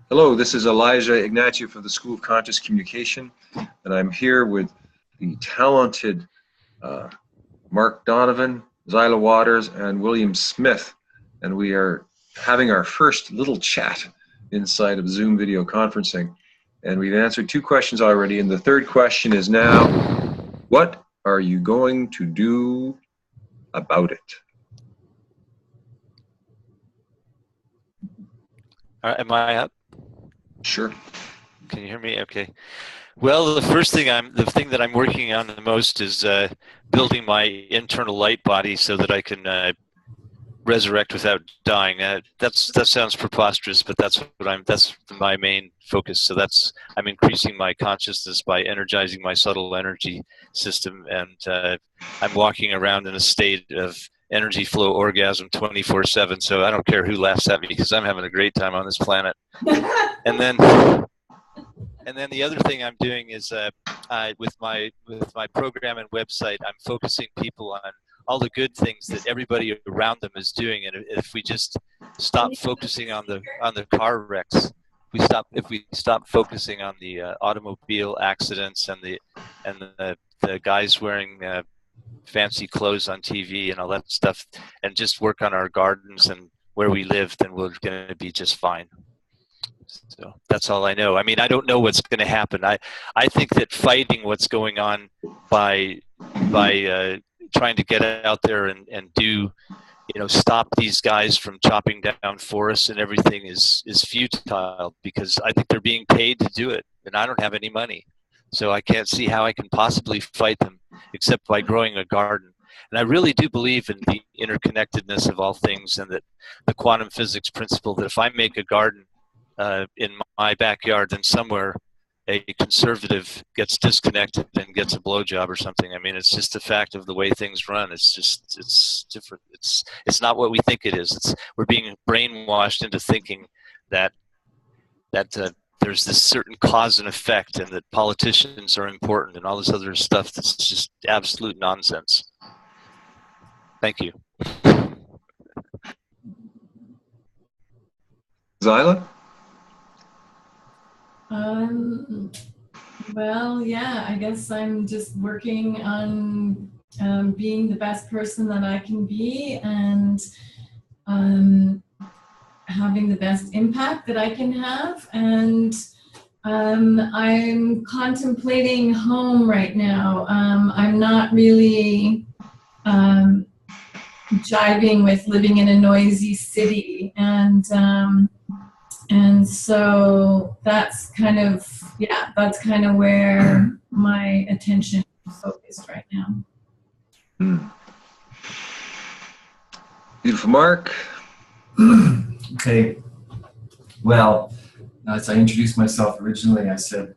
Hello, this is Elijah Ignatieff of the School of Conscious Communication, and I'm here with the talented Mark Donovan, Zyla Waters, and William Smith, and we are having our first little chat inside of Zoom video conferencing. And we've answered 2 questions already, and the third question is now, what are you going to do about it? Am I up? Sure. Can you hear me? Okay. Well, the thing that I'm working on the most is building my internal light body so that I can resurrect without dying. That sounds preposterous, but that's my main focus. So I'm increasing my consciousness by energizing my subtle energy system, and I'm walking around in a state of energy flow orgasm 24/7. So I don't care who laughs at me because I'm having a great time on this planet. And then the other thing I'm doing is with my program and website, I'm focusing people on all the good things that everybody around them is doing. And if we just stop focusing on the car wrecks, if we stop focusing on the automobile accidents and the guys wearing fancy clothes on TV and all that stuff, and just work on our gardens and where we live, then we're going to be just fine. So that's all I know. I mean, I don't know what's going to happen. I think that fighting what's going on by trying to get out there and do, stop these guys from chopping down forests and everything is futile, because I think they're being paid to do it, and I don't have any money. So I can't see how I can possibly fight them except by growing a garden. And I really do believe in the interconnectedness of all things, and that the quantum physics principle that if I make a garden in my backyard, then somewhere a conservative gets disconnected and gets a blowjob or something. I mean, it's just a fact of the way things run. It's different. It's not what we think it is. We're being brainwashed into thinking that there's this certain cause and effect, and that politicians are important and all this other stuff that's just absolute nonsense. Thank you. Zyla? Well, yeah, I guess I'm just working on being the best person that I can be, and having the best impact that I can have. And I'm contemplating home right now. I'm not really jiving with living in a noisy city, and so that's kind of where my attention is focused right now. Beautiful. Mark? Okay. Well, as I introduced myself originally, I said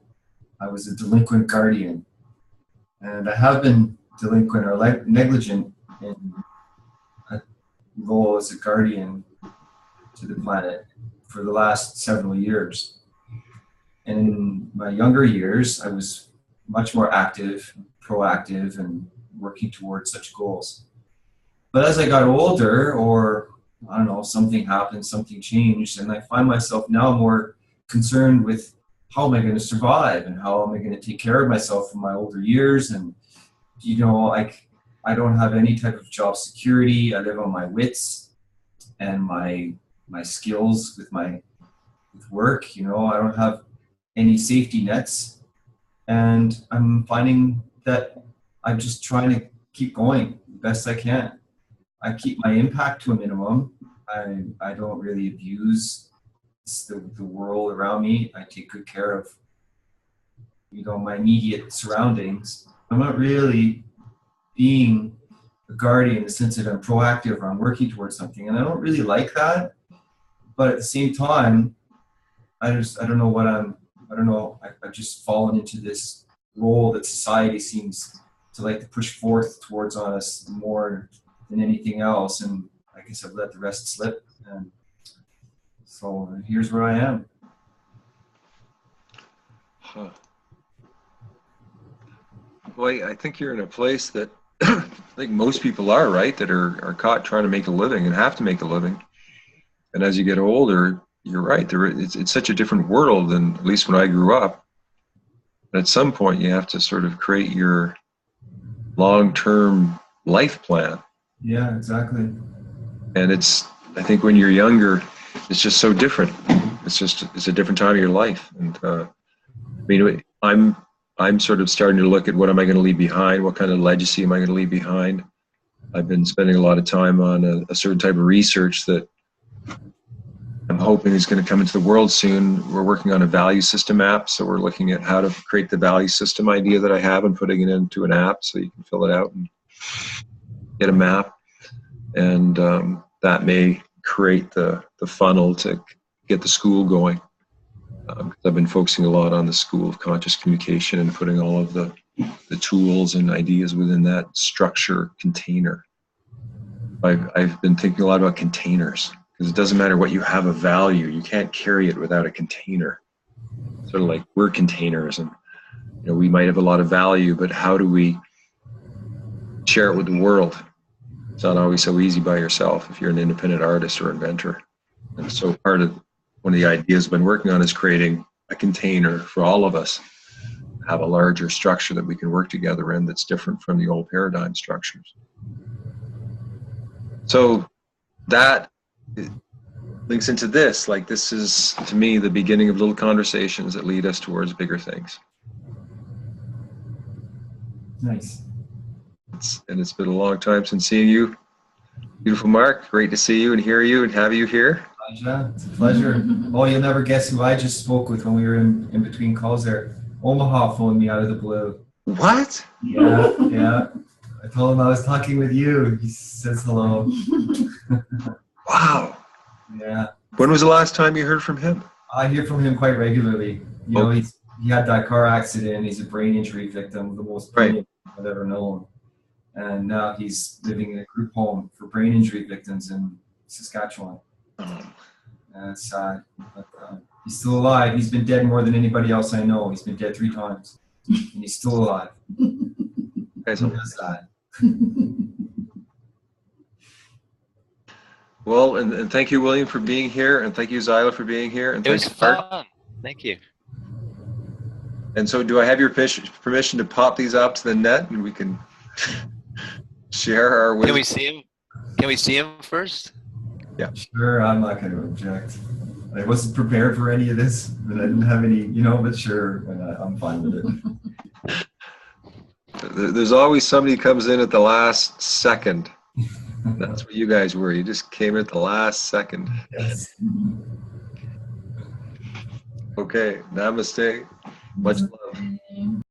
I was a delinquent guardian. And I have been delinquent or negligent in a role as a guardian to the planet for the last several years. And in my younger years, I was much more active, proactive, and working towards such goals. But as I got older, or I don't know, something happened, something changed, and I find myself now more concerned with how am I going to survive, and how am I going to take care of myself in my older years. And, I don't have any type of job security. I live on my wits and my skills with work. I don't have any safety nets, and I'm finding that I'm just trying to keep going the best I can. I keep my impact to a minimum. I don't really abuse the world around me. I take good care of my immediate surroundings. I'm not really being a guardian in the sense that I'm proactive or I'm working towards something, and I don't really like that. But at the same time, I've just fallen into this role that society seems to like to push forth towards on us more than anything else. And I guess I've let the rest slip. And so here's where I am. Huh. Boy, I think you're in a place that I think most people are, right? That are caught trying to make a living and have to make a living. And as you get older, you're right. It's such a different world than at least when I grew up. At some point, you have to sort of create your long-term life plan. Yeah, exactly. And I think when you're younger, it's just so different. It's a different time of your life. And I mean, I'm sort of starting to look at what am I going to leave behind? What kind of legacy am I going to leave behind? I've been spending a lot of time on a certain type of research that I'm hoping is going to come into the world soon. We're working on a value system app. So we're looking at how to create the value system idea that I have and putting it into an app so you can fill it out and get a map. And that may create the funnel to get the school going. I've been focusing a lot on the School of Conscious Communication and putting all of the tools and ideas within that structure container. I've been thinking a lot about containers, because it doesn't matter what you have of value, you can't carry it without a container. Sort of like we're containers, and we might have a lot of value, but how do we share it with the world? It's not always so easy by yourself if you're an independent artist or inventor. And so one of the ideas I've been working on is creating a container for all of us, have a larger structure that we can work together in that's different from the old paradigm structures. So that links into this. Like, this is, to me, the beginning of little conversations that lead us towards bigger things. Nice. It's been a long time since seeing you. Beautiful Mark, great to see you and hear you and have you here. It's a pleasure. Oh, you'll never guess who I just spoke with when we were in between calls there. Omaha phoned me out of the blue. What? Yeah. I told him I was talking with you. He says hello. Wow. Yeah. When was the last time you heard from him? I hear from him quite regularly. He had that car accident. He's a brain injury victim, the most brilliant I've ever known. And now he's living in a group home for brain injury victims in Saskatchewan. And it's sad. But, he's still alive. He's been dead more than anybody else I know. He's been dead 3 times. And he's still alive. Who does that? Well, and thank you, William, for being here, and thank you, Zyla, for being here. And it was fun. Thank you. And so, do I have your permission to pop these up to the net, and we can share our wisdom? Can we see him? Can we see him first? Yeah. Sure, I'm not going to object. I wasn't prepared for any of this, and I didn't have any, but sure, I'm fine with it. There's always somebody who comes in at the last second. That's what you guys were. You just came in at the last second. Yes. Okay. Namaste. Much love.